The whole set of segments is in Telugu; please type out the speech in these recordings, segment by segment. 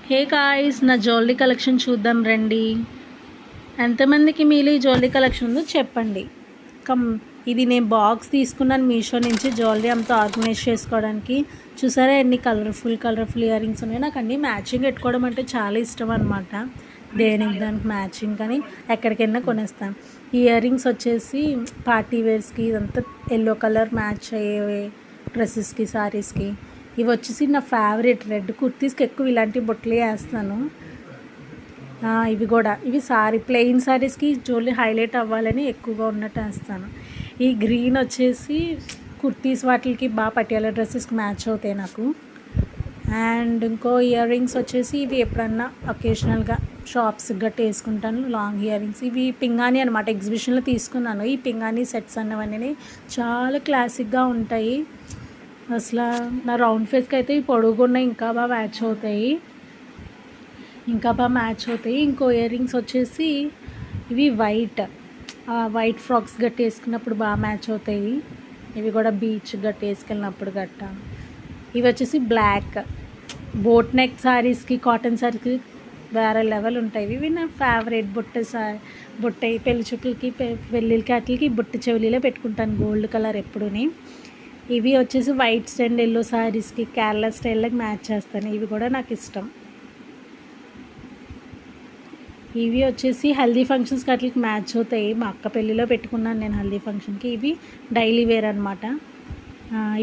హే గాయ్స్, నా జ్యువెలరీ కలెక్షన్ చూద్దాం రండి. ఎంతమందికి మీలో ఈ జ్యువెలరీ కలెక్షన్ ఉందో చెప్పండి. ఇది నేను బాక్స్ తీసుకున్నాను మీషో నుంచి, జ్యువెలరీ అంతా ఆర్గనైజ్ చేసుకోవడానికి. చూసారా ఎన్ని కలర్ఫుల్ ఇయర్ రింగ్స్ ఉన్నాయి. నాకు అన్నీ మ్యాచింగ్ పెట్టుకోవడం అంటే చాలా ఇష్టం అనమాట. దేనికి దానికి మ్యాచింగ్ కానీ ఎక్కడికైనా కొనేస్తాను. ఈ ఇయర్ రింగ్స్ వచ్చేసి పార్టీ వేర్స్కి, ఇదంతా ఎల్లో కలర్ మ్యాచ్ అయ్యేవి డ్రెస్సెస్కి, శారీస్కి. ఇవి వచ్చేసి నా ఫేవరెట్ రెడ్ కుర్తీస్కి ఎక్కువ ఇలాంటి బొట్లే వేస్తాను. ఇవి ప్లెయిన్ శారీస్కి జ్యువెలరీ హైలైట్ అవ్వాలని ఎక్కువగా ఉన్నట్టు వేస్తాను. ఈ గ్రీన్ వచ్చేసి కుర్తీస్ వాటికి బాగా పటియాల డ్రెస్సెస్కి మ్యాచ్ అవుతాయి నాకు. అండ్ ఇంకో ఇయర్ రింగ్స్ వచ్చేసి ఇవి ఎప్పుడన్నా అకేషనల్గా షాప్స్కి గట్టి వేసుకుంటాను. లాంగ్ ఇయర్ రింగ్స్ ఇవి పింగాణి అనమాట, ఎగ్జిబిషన్లో తీసుకున్నాను. ఈ పింగాణి సెట్స్ అన్నవన్నీ చాలా క్లాసిక్గా ఉంటాయి. అసలు నా రౌండ్ ఫేస్కి అయితే ఈ పొడుగున్న ఇంకా బాగా మ్యాచ్ అవుతాయి. ఇంకో ఇయర్ రింగ్స్ వచ్చేసి ఇవి వైట్ ఫ్రాక్స్ గట్టి వేసుకున్నప్పుడు బాగా మ్యాచ్ అవుతాయి. ఇవి కూడా బీచ్ గట్టి వేసుకెళ్ళినప్పుడు ఇవి వచ్చేసి బ్లాక్ బోట్ నెక్ శారీస్కి, కాటన్ శారీస్కి వేరే లెవెల్ ఉంటాయి. ఇవి నా ఫేవరెట్ బుట్ట పెళ్లి చూపులకి, పెళ్ళిళ్ళకి అట్లకి బుట్ట చెవులీలో పెట్టుకుంటాను గోల్డ్ కలర్ ఎప్పుడుని. ఇవి వచ్చేసి వైట్ అండ్ ఎల్లో శారీస్కి, కేరళ స్టైల్కి మ్యాచ్ చేస్తాను. ఇవి కూడా నాకు ఇష్టం. ఇవి వచ్చేసి హల్దీ ఫంక్షన్స్కి అట్లకి మ్యాచ్ అవుతాయి. మా అక్క పెళ్ళిలో పెట్టుకున్నాను నేను హల్దీ ఫంక్షన్కి. ఇవి డైలీ వేర్ అనమాట.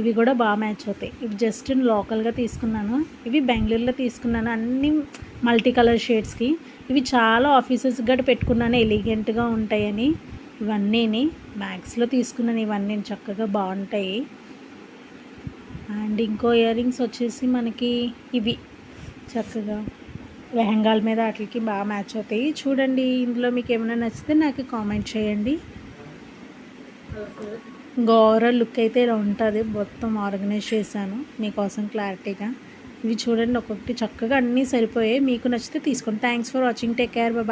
ఇవి కూడా బాగా మ్యాచ్ అవుతాయి. ఇవి జస్ట్ లోకల్గా తీసుకున్నాను. ఇవి బెంగళూరులో తీసుకున్నాను, అన్నీ మల్టీ కలర్ షేడ్స్కి. ఇవి చాలా ఆఫీసెస్ కూడా పెట్టుకున్నాను, ఎలిగెంట్గా ఉంటాయని. ఇవన్నీ మ్యాక్స్లో తీసుకున్నాను. ఇవన్నీ చక్కగా బాగుంటాయి. అండ్ ఇంకో ఇయర్ రింగ్స్ వచ్చేసి మనకి ఇవి చక్కగా లెహంగాల మీద వాటికి బాగా మ్యాచ్ అవుతాయి. చూడండి, ఇందులో మీకు ఏమైనా నచ్చితే నాకు కామెంట్ చేయండి. ఓవరాల్ లుక్ అయితే ఇలా ఉంటుంది. మొత్తం ఆర్గనైజ్ చేశాను మీకోసం క్లారిటీగా. ఇవి చూడండి, ఒక్కొక్కటి చక్కగా అన్నీ సరిపోయాయి. మీకు నచ్చితే తీసుకోండి. Thanks for watching. Take care. Bye.